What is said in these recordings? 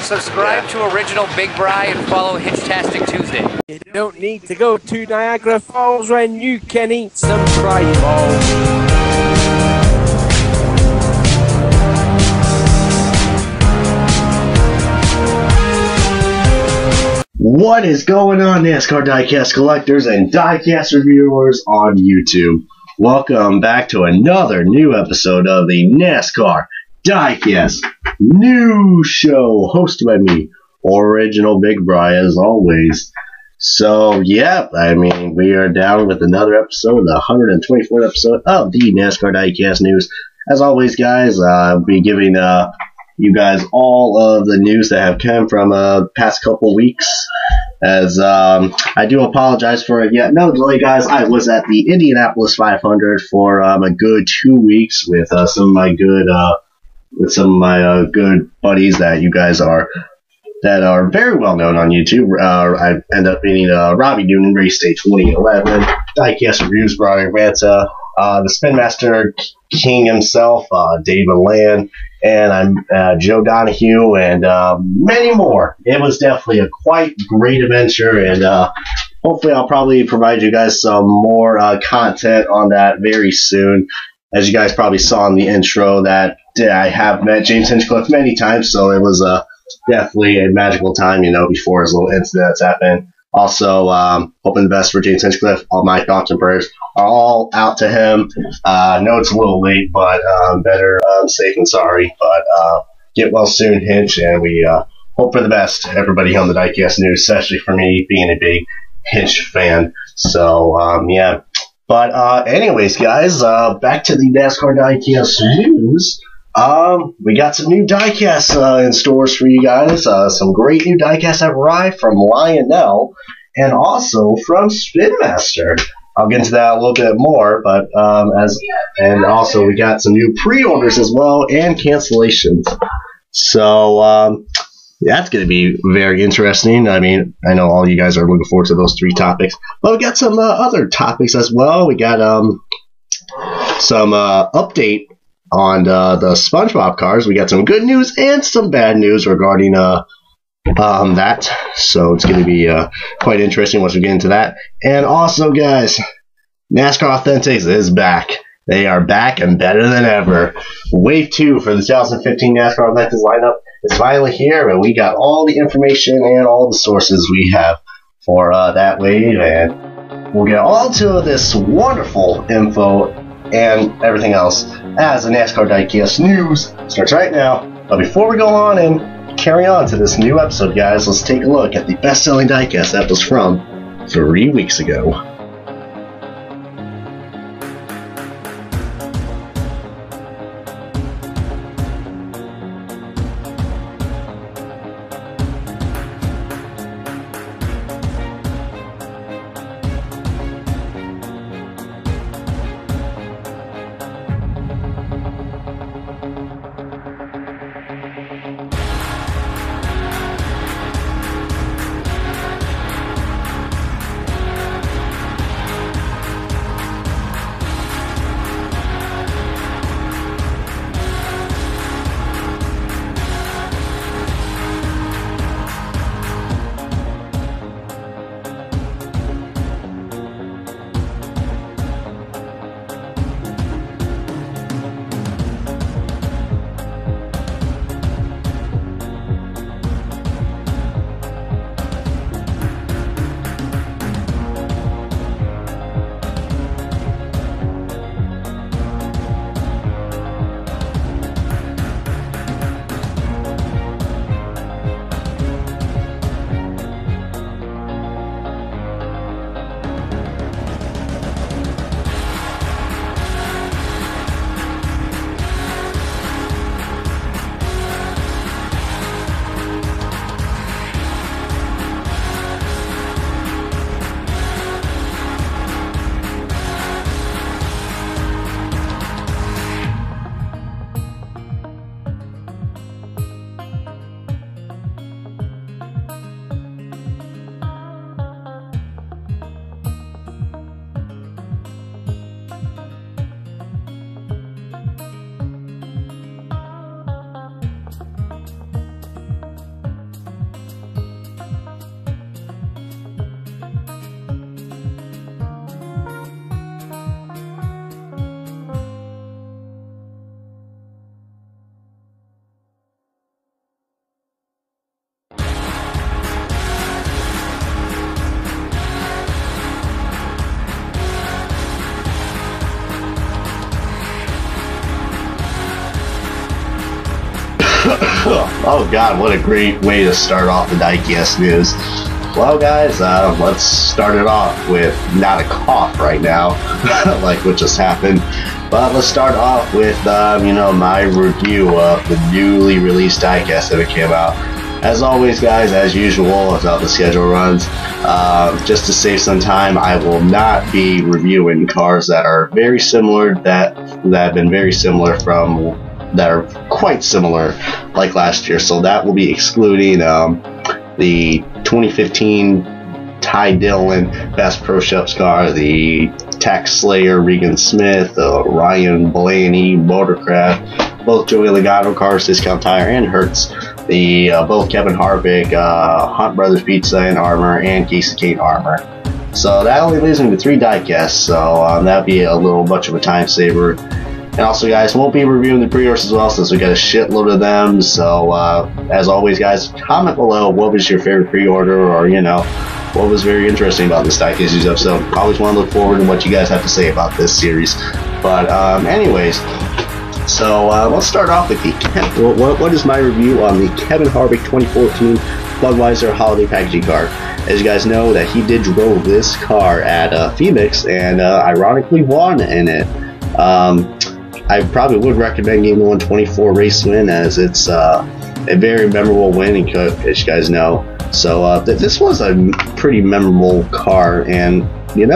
Subscribe to Original Big Bri and follow Hitchtastic Tuesday. You don't need to go to Niagara Falls when you can eat some fried balls. What is going on, NASCAR Diecast collectors and Diecast reviewers on YouTube? Welcome back to another new episode of the NASCAR Diecast news show, hosted by me, Original Big Bri, as always. So, yeah, I mean, we are down with another episode, the 124th episode of the NASCAR Diecast news. As always, guys, I'll be giving you guys all of the news that have come from past couple weeks. As I do apologize for it yet no delay, guys. I was at the Indianapolis 500 for a good 2 weeks with some of my good good buddies that you guys are very well known on YouTube. I end up meeting Robbie Noonan, Race Day 2011, Diecast Reviews, Brian Ranta, the Spin Master King himself, David Land, and I'm Joe Donahue, and many more. It was definitely a quite great adventure, and hopefully I'll probably provide you guys some more content on that very soon. As you guys probably saw in the intro, that I have met James Hinchcliffe many times, so it was definitely a magical time, before his little incidents happened. Also, hoping the best for James Hinchcliffe. All my thoughts and prayers are all out to him. I know it's a little late, but better safe than sorry. But get well soon, Hinch, and we hope for the best. Everybody on the Diecast news, especially for me, being a big Hinch fan. So, yeah. But anyways, guys, back to the NASCAR Diecast news. We got some new diecasts in stores for you guys. Some great new diecasts have arrived from Lionel and also from Spin Master. I'll get into that a little bit more, but and also we got some new pre-orders as well and cancellations. So that's going to be very interesting. I mean, I know all you guys are looking forward to those three topics, but we got some other topics as well. We got some update on the SpongeBob cars. We got some good news and some bad news regarding that. So it's going to be quite interesting once we get into that. And also, guys, NASCAR Authentics is back. They are back and better than ever. Wave 2 for the 2015 NASCAR Authentics lineup is finally here, and we got all the information and all the sources we have for that wave, and we'll get all to this wonderful info and everything else as the NASCAR Diecast news starts right now. But before we go on and carry on to this new episode, guys, let's take a look at the best-selling diecast that was from 3 weeks ago. Oh god, what a great way to start off the Diecast news. Well guys, let's start it off with not a cough right now, like what just happened. But let's start off with, my review of the newly released Diecast that came out. As always guys, as usual, as how the schedule runs, just to save some time, I will not be reviewing cars that are very similar, that have been very similar from, that are quite similar like last year. So that will be excluding the 2015 Ty Dillon Best Pro Shops car, the Tax Slayer Regan Smith, Ryan Blaney Motorcraft, both Joey Logano cars, Discount Tire and Hertz, the both Kevin Harvick, Hunt Brothers Pizza and Armor, and Casey Kane Armor. So that only leaves me with 3 diecasts, so that'd be a little much of a time saver. And also guys, won't be reviewing the pre-orders as well since we got a shitload of them. So as always guys, comment below what was your favorite pre-order, or what was very interesting about this Diecast episode. I always want to look forward to what you guys have to say about this series. But anyways, so let's start off with what is my review on the Kevin Harvick 2014 Budweiser Holiday Packaging car. As you guys know, that he did drove this car at Phoenix and ironically won in it. I probably would recommend Game 124 race win, as it's a very memorable win, as you guys know. So this was a pretty memorable car, and a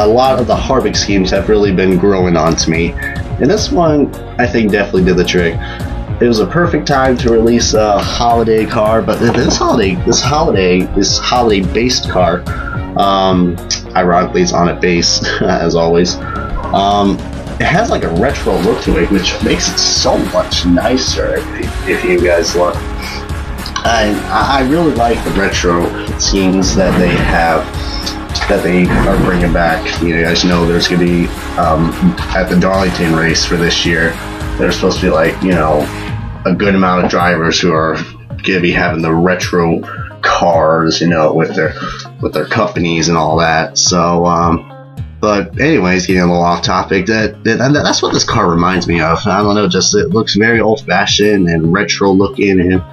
lot of the Harvick schemes have really been growing on to me, and this one I think definitely did the trick. It was a perfect time to release a holiday car, but this holiday based car, ironically it's on a base as always. It has like a retro look to it, which makes it so much nicer if you guys look. I really like the retro schemes that they have, that they are bringing back. You guys know there's going to be, at the Darlington race for this year, there's supposed to be like, a good amount of drivers who are going to be having the retro cars, with their companies and all that. So, but anyways, getting a little off topic, that's what this car reminds me of. I don't know, just it looks very old-fashioned and retro looking, and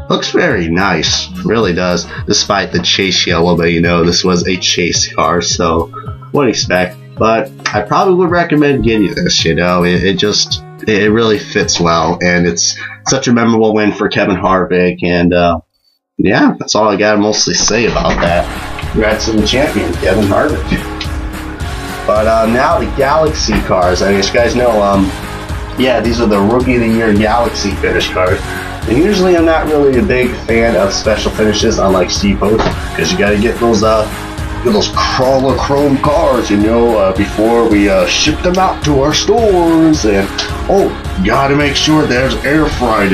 looks very nice, really does. Despite the chase yellow, but this was a chase car, so what do you expect? But I probably would recommend getting this. It really fits well, and it's such a memorable win for Kevin Harvick, and yeah, that's all I gotta mostly say about that. Congrats to the champion, Kevin Harvick. But now the Galaxy cars. As you guys know, yeah, these are the Rookie of the Year Galaxy finish cars. And usually I'm not really a big fan of special finishes, unlike Steve Post, because you got to get those crawler chrome cars, before we ship them out to our stores. And got to make sure there's air fried,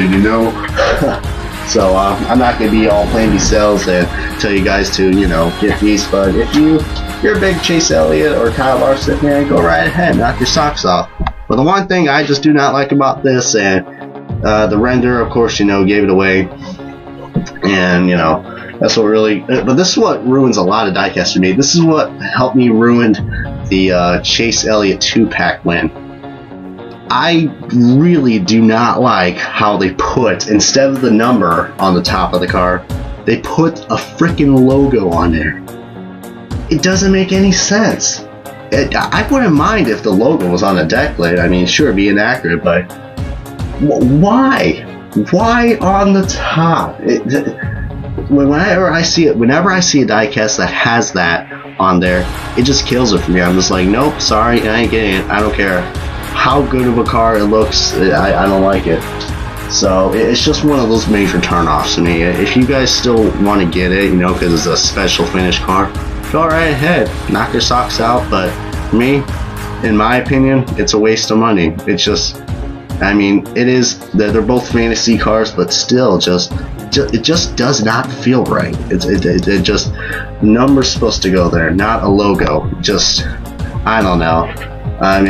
So I'm not going to be all plain sales and tell you guys to, get these. But if you're a big Chase Elliott or Kyle Larson fan, go right ahead, knock your socks off. But the one thing I just do not like about this, and the render, of course, gave it away, and that's what really. But this is what ruins a lot of diecast for me. This is what helped me ruin the Chase Elliott 2-pack win. I really do not like how they put, instead of the number on the top of the car, they put a freaking logo on there. It doesn't make any sense. I wouldn't mind if the logo was on the deck plate. I mean, sure, it'd be inaccurate, but why? Why on the top? Whenever I see a diecast that has that on there, it just kills it for me. I'm just like, nope, sorry, I ain't getting it. I don't care how good of a car it looks. I don't like it. So it's just one of those major turnoffs to me. If you guys still want to get it, because it's a special finish car, go right ahead, knock your socks out. But for me, in my opinion, it's a waste of money. It's just, I mean, it is. They're both fantasy cars, but still, it just does not feel right. It just, number's supposed to go there, not a logo. Just, I don't know. I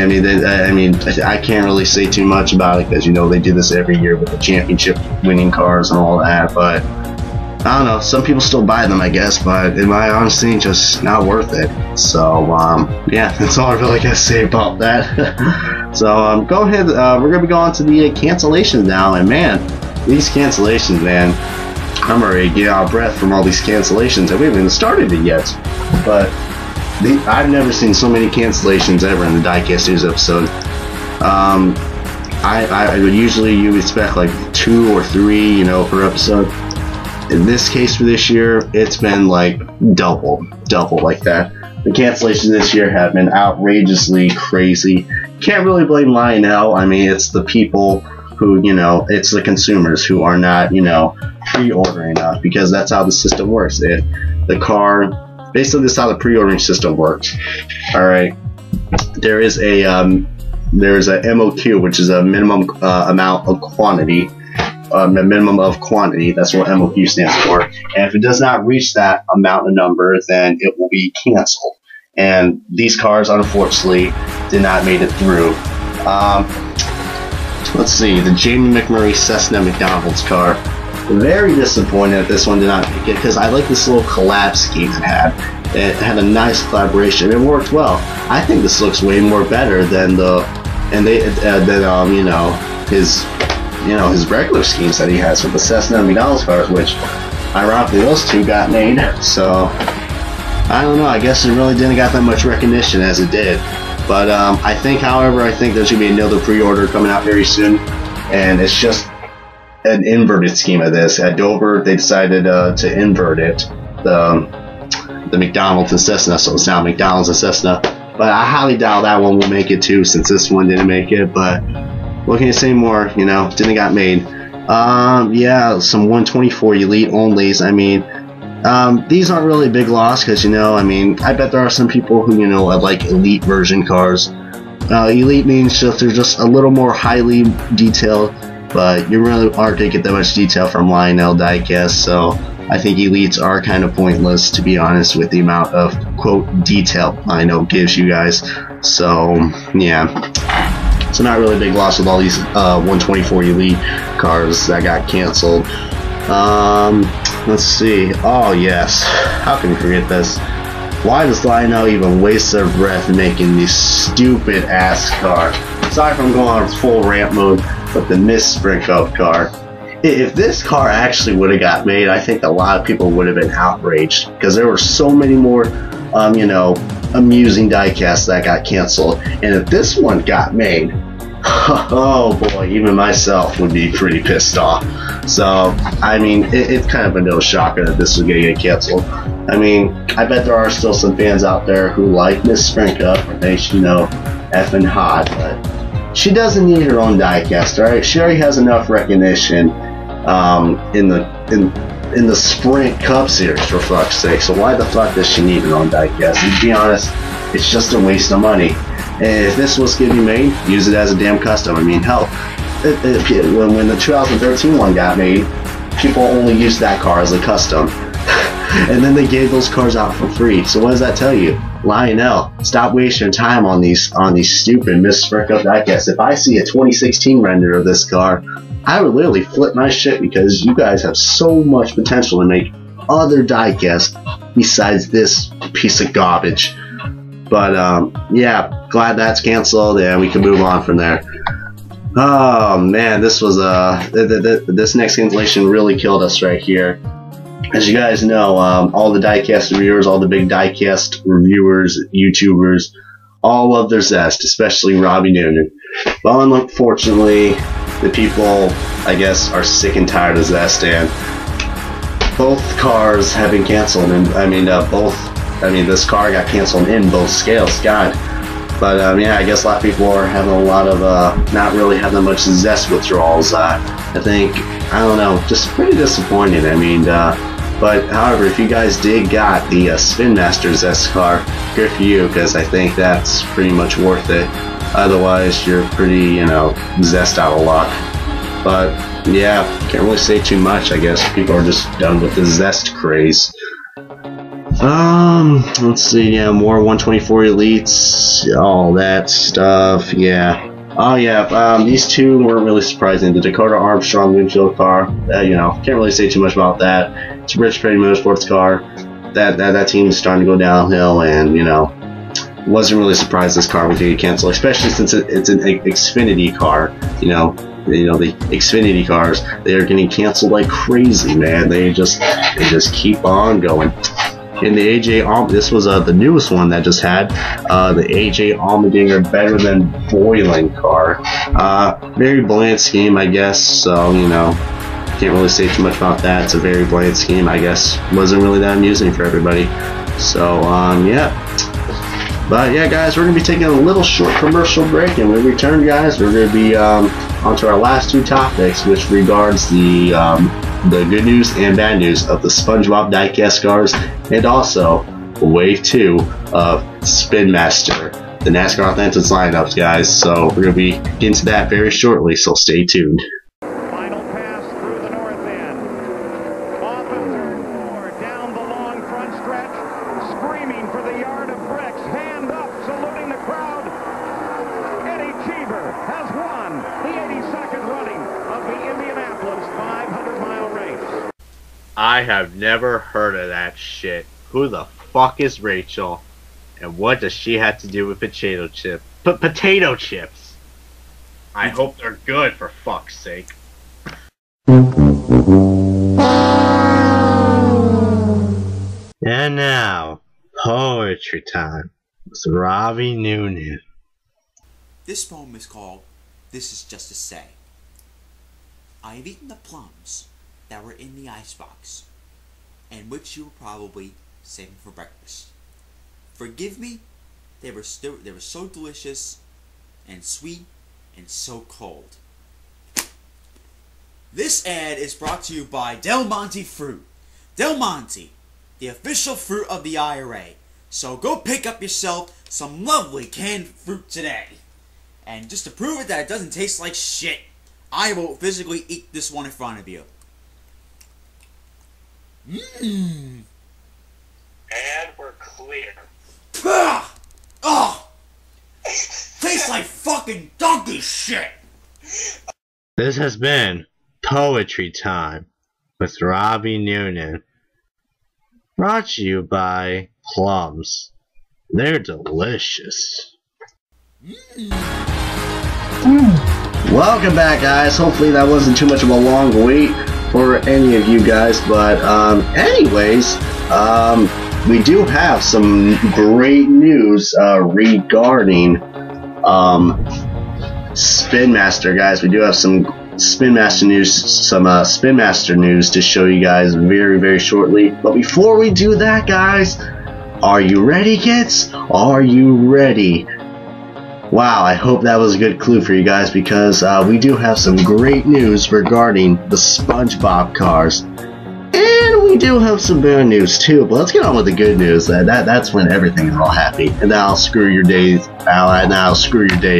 can't really say too much about it because they do this every year with the championship winning cars and all that. But I don't know, some people still buy them, I guess, but in my honesty, just not worth it. So, yeah, that's all I really got to say about that. So, go ahead, we're going to be going to the cancellations now, and man, these cancellations, man, I'm already getting out of breath from all these cancellations, and we haven't even started it yet. But I've never seen so many cancellations ever in the Diecast News episode. I would usually, you expect like 2 or 3, you know, per episode. In this case for this year, it's been like double like that. The cancellations this year have been outrageously crazy. Can't really blame Lionel. I mean, it's the people who, you know, it's the consumers who are not, you know, pre-ordering enough, because that's how the system works. The car, basically this is how the pre-ordering system works. Alright, there is a MOQ, which is a minimum amount of quantity. Minimum of quantity, that's what MOQ stands for. And if it does not reach that amount of number, then it will be canceled. And these cars, unfortunately, did not make it through. Let's see, the Jamie McMurray Cessna McDonald's car. Very disappointed that this one did not make it, because I like this little collab scheme it had. It had a nice collaboration. It worked well. I think this looks way more better than his regular schemes that he has with the Cessna and McDonald's cars, which ironically those two got made. So I don't know, I guess it really didn't got that much recognition as it did. But I think there's gonna be another pre-order coming out very soon, and it's just an inverted scheme of this. At Dover, they decided to invert it, the McDonald's and Cessna, so it's now McDonald's and Cessna. But I highly doubt that one will make it too, since this one didn't make it. But what can you say more? You know, didn't got made. Yeah, some 124 Elite onlys. I mean, these aren't really a big loss, because, you know, I mean, I bet there are some people who, you know, like Elite version cars. Elite means just they're just a little more highly detailed, but you really aren't going to get that much detail from Lionel Diecast, so I think Elites are kind of pointless, to be honest, with the amount of, quote, detail Lionel gives you guys. So, yeah. So not really a big loss with all these 124 Elite cars that got canceled. Let's see. Oh, yes. How can you forget this? Why does Lionel even waste their breath making this stupid ass car? Sorry if I'm going on full rant mode, but the Miss Springfield car. If this car actually would have got made, I think a lot of people would have been outraged, because there were so many more, you know, amusing diecasts that got canceled. And if this one got made, oh boy, even myself would be pretty pissed off. So, I mean, it's kind of a no shocker that this was going to get canceled. I mean, I bet there are still some fans out there who like Miss Sprinka, and they, you know, effing hot, but she doesn't need her own diecast, alright? She already has enough recognition in the Sprint Cup Series, for fuck's sake. So why the fuck does she need her own diecast? And to be honest, it's just a waste of money. And if this was going to be made, use it as a damn custom. I mean, hell, when the 2013 one got made, people only used that car as a custom. And then they gave those cars out for free. So what does that tell you? Lionel, stop wasting your time on these stupid Miss Sprinka diecasts. If I see a 2016 render of this car, I would literally flip my shit, because you guys have so much potential to make other diecasts besides this piece of garbage. But yeah, glad that's canceled, and we can move on from there. Oh man, this was this next cancellation really killed us right here. As you guys know, all the diecast reviewers, all the big diecast reviewers, YouTubers, all love their Zest, especially Robbie Noonan. But unfortunately, the people, I guess, are sick and tired of Zest, and both cars have been canceled. And I mean, this car got canceled in both scales, God. But yeah, I guess a lot of people are having a lot of not really having much Zest withdrawals. I think, I don't know, just pretty disappointed. I mean, but however, if you guys did got the Spin Master Zest car, good for you, because I think that's pretty much worth it. Otherwise, you're pretty, you know, Zest out of luck. But yeah, can't really say too much. I guess people are just done with the Zest craze. Let's see, yeah, more 124 Elites, all that stuff, yeah. Oh yeah, these two weren't really surprising. The Dakota Armstrong windshield car, you know, can't really say too much about that. It's a Rich Petty Motorsports car. That team is starting to go downhill, and you know, wasn't really surprised this car would get canceled, especially since it's an Xfinity car. You know the Xfinity cars, they are getting canceled like crazy, man. They just keep on going. In the AJ this was the newest one that just had the AJ Allmendinger Better Than Boiling car. Very bland scheme, I guess. So you know, can't really say too much about that. It's a very bland scheme, I guess. Wasn't really that amusing for everybody. So yeah. But yeah, guys, we're gonna be taking a little short commercial break, and when we return, guys, we're gonna be onto our last two topics, which regards the good news and bad news of the SpongeBob Diecast cars, and also Wave 2 of Spin Master, the NASCAR Atlantis lineups, guys. So we're gonna be getting to that very shortly. So stay tuned. Final pass through the north end. Off of turn 4, down the long front stretch, screaming for the yard of bricks. Hand up, saluting the crowd. Eddie Cheever has won the 82nd running of the Indianapolis 500-mile race. I have never heard of that shit. Who the fuck is Rachel? And what does she have to do with potato chips? Potato chips! I hope they're good, for fuck's sake. And now, poetry time with Ravi Noonan. This poem is called This Is Just to Say. I have eaten the plums that were in the icebox, and which you were probably saving for breakfast. Forgive me, they were so delicious and sweet and so cold. This ad is brought to you by Del Monte Fruit. Del Monte, the official fruit of the IRA. So go pick up yourself some lovely canned fruit today. And just to prove it that it doesn't taste like shit, I will physically eat this one in front of you. Mmm. And we're clear. Ah! Oh! Tastes like fucking donkey shit! This has been Poetry Time with Robbie Noonan. Brought to you by Plums. They're delicious. Welcome back, guys. Hopefully that wasn't too much of a long wait for any of you guys, but anyways, we do have some great news regarding Spin Master, guys. We do have some Spin Master news to show you guys very, very shortly. But before we do that, guys, are you ready, kids? Are you ready? Wow, I hope that was a good clue for you guys, because we do have some great news regarding the SpongeBob cars. And we do have some bad news too, but let's get on with the good news. That's when everything is all happy. And then I'll screw your day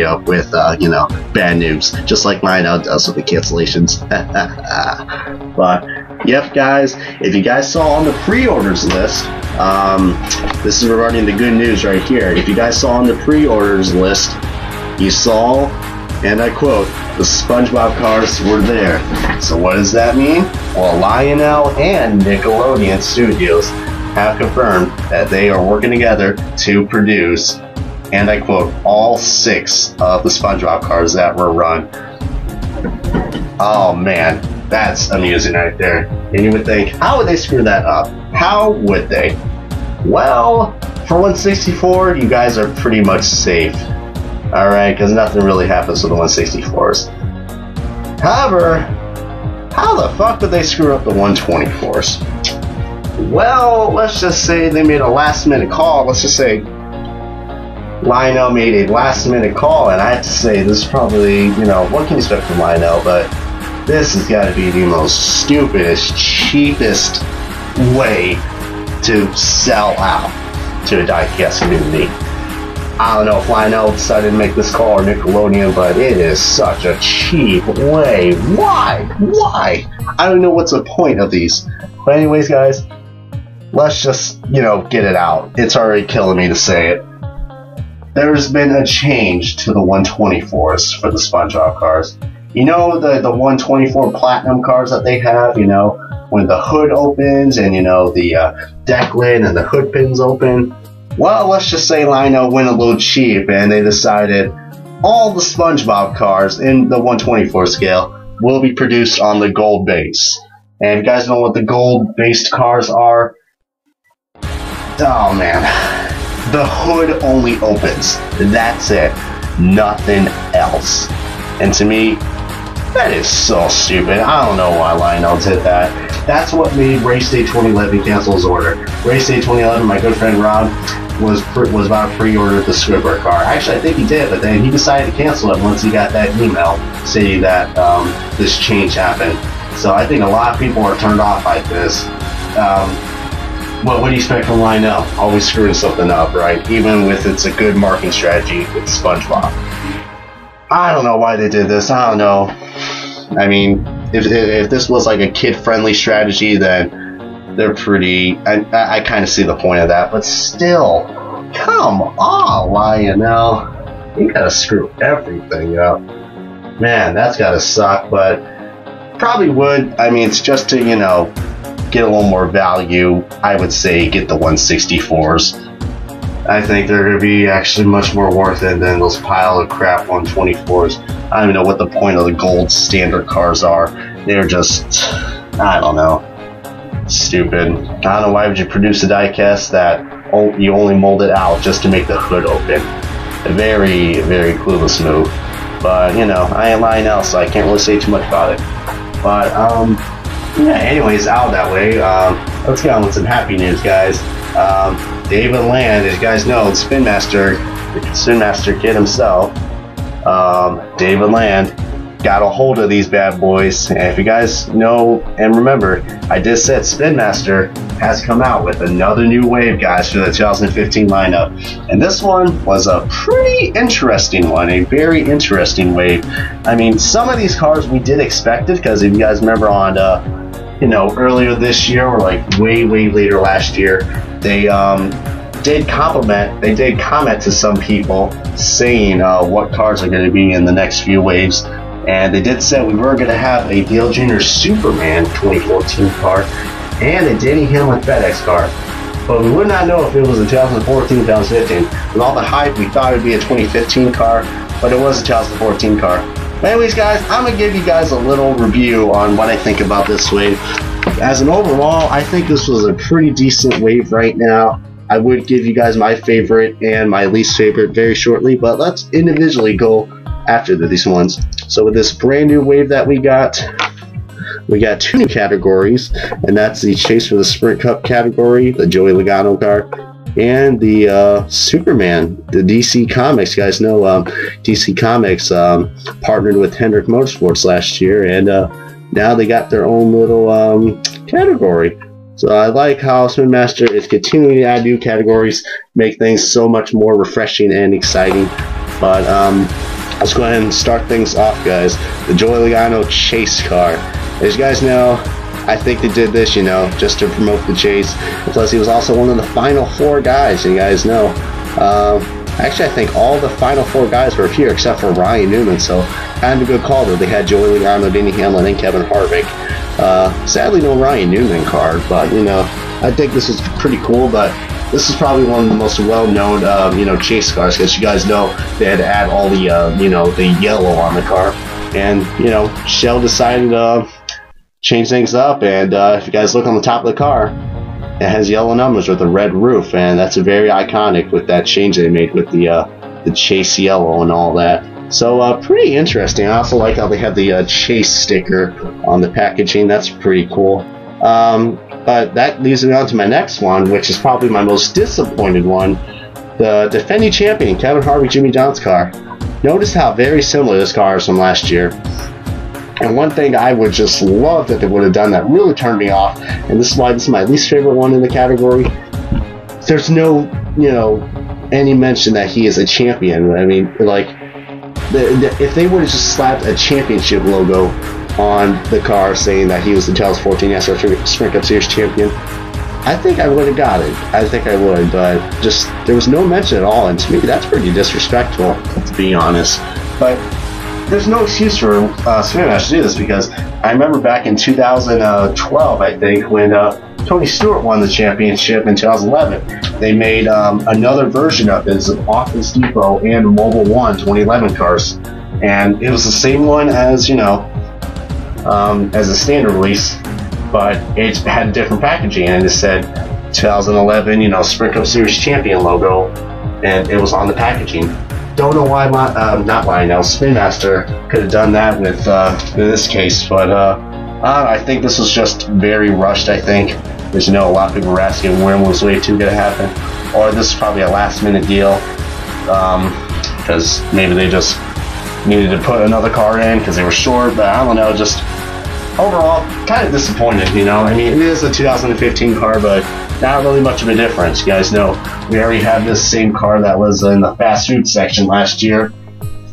up with, you know, bad news. Just like mine does with the cancellations. But, yep, guys, if you guys saw on the pre-orders list, this is regarding the good news right here. If you guys saw on the pre-orders list, you saw, and I quote, the SpongeBob cars were there. So what does that mean? Well, Lionel and Nickelodeon Studios have confirmed that they are working together to produce, and I quote, all 6 of the SpongeBob cars that were run. Oh man, that's amusing right there. And you would think, how would they screw that up? How would they? Well, for 164, you guys are pretty much safe. Alright, because nothing really happens with the 164s. However, how the fuck did they screw up the 124s? Well, let's just say they made a last minute call. Let's just say Lionel made a last minute call, and I have to say, this is probably, you know, what can you expect from Lionel, but this has got to be the most stupidest, cheapest way to sell out to the diecast community. I don't know if Lionel decided to make this call or Nickelodeon, but it is such a cheap way. Why? Why? I don't know what's the point of these. But anyways, guys, let's just, you know, get it out. It's already killing me to say it. there's been a change to the 124s for the SpongeBob cars. You know the 124 Platinum cars that they have, you know, when the hood opens and, you know, the deck lid and the hood pins open? Well, let's just say Lino went a little cheap and they decided all the SpongeBob cars in the 124 scale will be produced on the gold base. And if you guys know what the gold-based cars are, oh man, the hood only opens. That's it. Nothing else. And to me, that is so stupid. I don't know why Lionel did that. That's what made Race Day 2011 cancel his order. Race Day 2011, my good friend Rob was about to pre-order the Squidward car. Actually, I think he did, but then he decided to cancel it once he got that email saying that this change happened. So I think a lot of people are turned off by this. What do you expect from Lionel? Always screwing something up, right? Even if it's a good marketing strategy with SpongeBob. I don't know why they did this. I don't know. I mean, if this was like a kid-friendly strategy, then they're pretty... I kind of see the point of that. But still, come on, Lionel. You gotta screw everything up. Man, that's gotta suck, but probably would. I mean, it's just to, you know, get a little more value. I would say get the 164s. I think they're going to be actually much more worth it than those pile of crap 124s. I don't even know what the point of the gold standard cars are. They're just, I don't know, stupid. I don't know, why would you produce a diecast that you only mold it out just to make the hood open? A very, very clueless move. But, you know, I ain't Lionel, so I can't really say too much about it. But, yeah, anyways, out that way, let's get on with some happy news, guys. David Land, as you guys know, the Spin Master kid himself, David Land, got a hold of these bad boys. And if you guys know and remember, I just said Spin Master has come out with another new wave, guys, for the 2015 lineup. And this one was a pretty interesting one, a very interesting wave. I mean, some of these cars we did expect it, because if you guys remember on, you know, earlier this year or like way later last year, they did comment to some people saying what cars are going to be in the next few waves, and they did say we were going to have a Dale Jr. Superman 2014 car and a Denny Hamlin FedEx car, but we would not know if it was a 2014 2015. With all the hype, we thought it would be a 2015 car, but it was a 2014 car. But anyways, guys, I'm going to give you guys a little review on what I think about this wave. As an overall, I think this was a pretty decent wave right now. I would give you guys my favorite and my least favorite very shortly, but let's individually go after these ones. So with this brand new wave that we got two new categories, and that's the Chase for the Sprint Cup category, the Joey Logano car, and the Superman, the DC Comics. You guys know DC Comics partnered with Hendrick Motorsports last year, and now they got their own little category. So I like how Spin Master is continuing to add new categories, make things so much more refreshing and exciting. But let's go ahead and start things off, guys. The Joey Logano Chase car. As you guys know, I think they did this, you know, just to promote the chase. Plus, he was also one of the final 4 guys, you guys know. Actually, I think all the final 4 guys were here except for Ryan Newman, so kind of a good call that they had Joey Logano, Denny Hamlin, and Kevin Harvick. Sadly, no Ryan Newman car, but, you know, I think this is pretty cool, but this is probably one of the most well-known, you know, chase cars, because you guys know they had to add all the, you know, the yellow on the car. And, you know, Shell decided to change things up, and if you guys look on the top of the car, it has yellow numbers with a red roof, and that's very iconic with that change they made with the Chase yellow and all that. So pretty interesting. I also like how they have the Chase sticker on the packaging. That's pretty cool. But that leads me on to my next one, which is probably my most disappointed one. The defending champion, Kevin Harvick, Jimmy John's car. Notice how very similar this car is from last year. And one thing I would just love that they would have done that really turned me off, and this is why this is my least favorite one in the category. There's no, you know, any mention that he is a champion. I mean, like, if they would have just slapped a championship logo on the car saying that he was the 2014 NASCAR Sprint Cup Series champion, I think I would have got it. I think I would, but just there was no mention at all, and to me that's pretty disrespectful, to be honest. But there's no excuse for Spin Master to do this, because I remember back in 2012, I think, when Tony Stewart won the championship in 2011. They made another version of it, Office Depot and Mobile One 2011 cars, and it was the same one as as a standard release, but it had a different packaging, and it said 2011, Sprint Cup Series Champion logo, and it was on the packaging. Don't know why Spin Master could have done that with in this case, but I think this was just very rushed. I think, because a lot of people were asking when was Wave 2 going to happen, or this is probably a last-minute deal, because maybe they just needed to put another car in because they were short. But I don't know, just overall kind of disappointed. I mean, it is a 2015 car, but not really much of a difference. You guys know we already have this same car that was in the fast food section last year.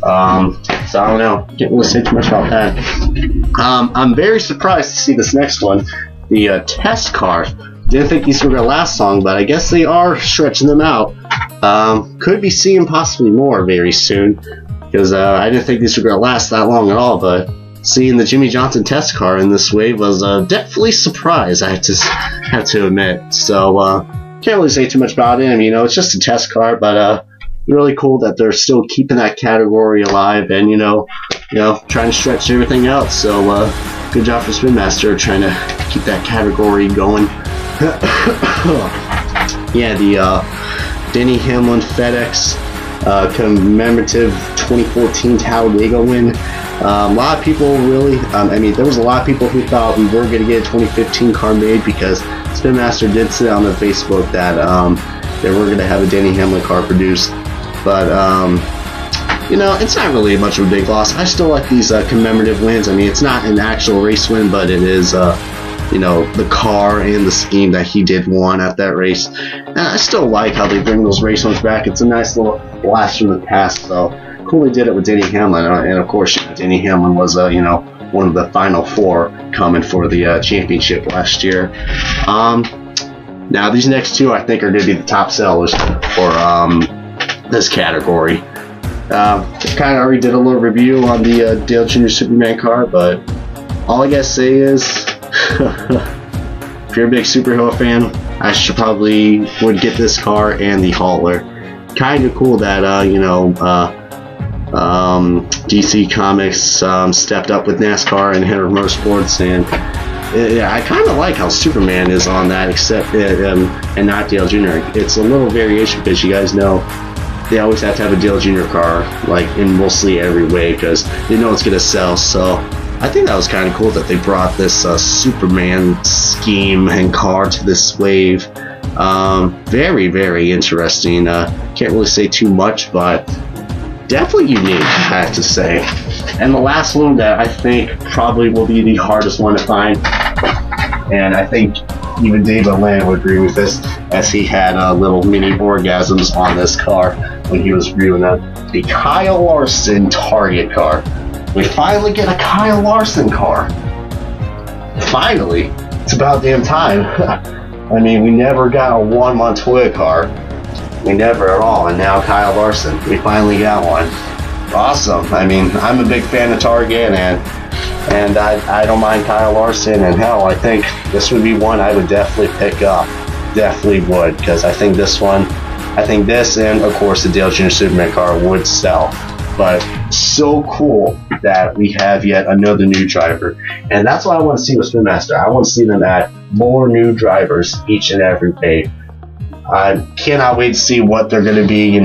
So I don't know, can't really say too much about that. I'm very surprised to see this next one, the test car. Didn't think these were going to last long, but I guess they are stretching them out. Could be seeing possibly more very soon, because I didn't think these were going to last that long at all, but seeing the Jimmy Johnson test car in this wave was definitely a surprise, I have to admit. So can't really say too much about it. I mean, it's just a test car, but really cool that they're still keeping that category alive, and trying to stretch everything out. So good job for Spin Master trying to keep that category going. Yeah, the Denny Hamlin FedEx commemorative 2014 Talladega win. A lot of people really, there was a lot of people who thought we were going to get a 2015 car made, because Spin Master did say on their Facebook that they were going to have a Denny Hamlin car produced. But, it's not really much of a big loss. I still like these commemorative wins. I mean, it's not an actual race win, but it is, the car and the scheme that he did won at that race. And I still like how they bring those race wins back. It's a nice little blast from the past, so cool they did it with Denny Hamlin. And of course, Denny Hamlin was, one of the final four coming for the championship last year. Now, these next two, I think, are going to be the top sellers for this category. Kind of already did a little review on the Dale Jr. Superman car, but all I gotta say is, if you're a big superhero fan, I should probably would get this car and the hauler. Kind of cool that DC Comics stepped up with NASCAR and Henry Motorsports, and I kind of like how Superman is on that, except and not Dale Jr. It's a little variation, because you guys know they always have to have a Dale Jr. car, like in mostly every way, because they know it's gonna sell. So I think that was kind of cool that they brought this Superman scheme and car to this wave. Very, very interesting. Can't really say too much, but definitely unique, I have to say. And the last one that I think probably will be the hardest one to find, and I think even David Land would agree with this, as he had little mini orgasms on this car when he was reviewing the Kyle Larson Target car. We finally get a Kyle Larson car. Finally. It's about damn time. I mean, we never got a one Montoya car. We never at all. And now Kyle Larson. We finally got one. Awesome. I mean, I'm a big fan of Target, and I don't mind Kyle Larson, and hell, I think this would be one I would definitely pick up. Definitely would, because I think this and of course the Dale Jr. Superman car would sell. But so cool that we have yet another new driver, and that's what I want to see with Spin Master. I want to see them add more new drivers each and every day. I cannot wait to see what they're going to be,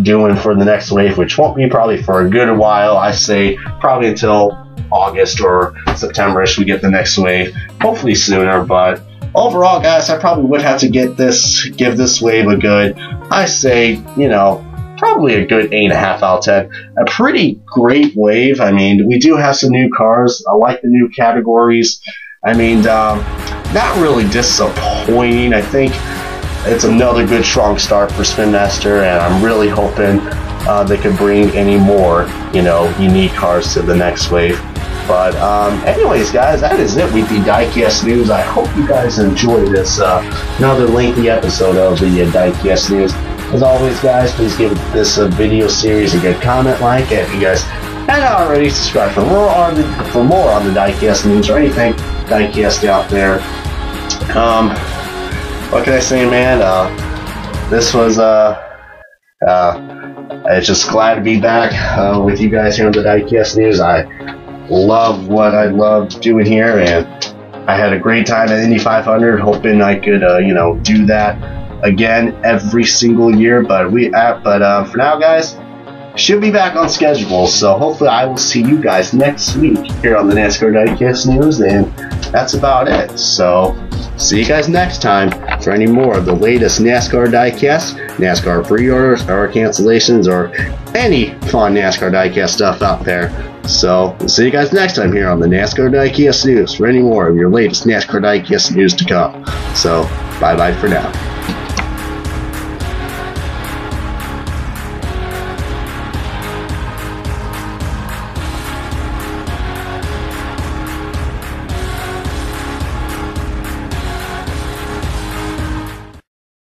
doing for the next wave, which won't be probably for a good while. I say probably until August or September-ish we get the next wave, hopefully sooner. But overall, guys, I probably would have to give this wave a good, I say, probably a good 8.5 out of 10. A pretty great wave. I mean, we do have some new cars. I like the new categories. I mean, not really disappointing. I think it's another good strong start for Spin Master, and I'm really hoping they could bring any more, unique cars to the next wave. But anyways, guys, that is it with the Diecast news. I hope you guys enjoyed this another lengthy episode of the Diecast news. As always, guys, please give this video series a good comment, like, and if you guys haven't already, subscribe for more on the Diecast news or anything Diecast out there. What can I say, man? This was it's just glad to be back with you guys here on the Diecast news. I love what I loved doing here, and I had a great time at Indy 500. Hoping I could, do that again every single year. But for now, guys, should be back on schedule. So hopefully, I will see you guys next week here on the NASCAR Diecast news, and that's about it. So see you guys next time for any more of the latest NASCAR Diecast, NASCAR pre-orders, or cancellations, or any fun NASCAR Diecast stuff out there. So, see you guys next time here on the NASCAR Diecast News for any more of your latest NASCAR Diecast news to come. So, bye-bye for now.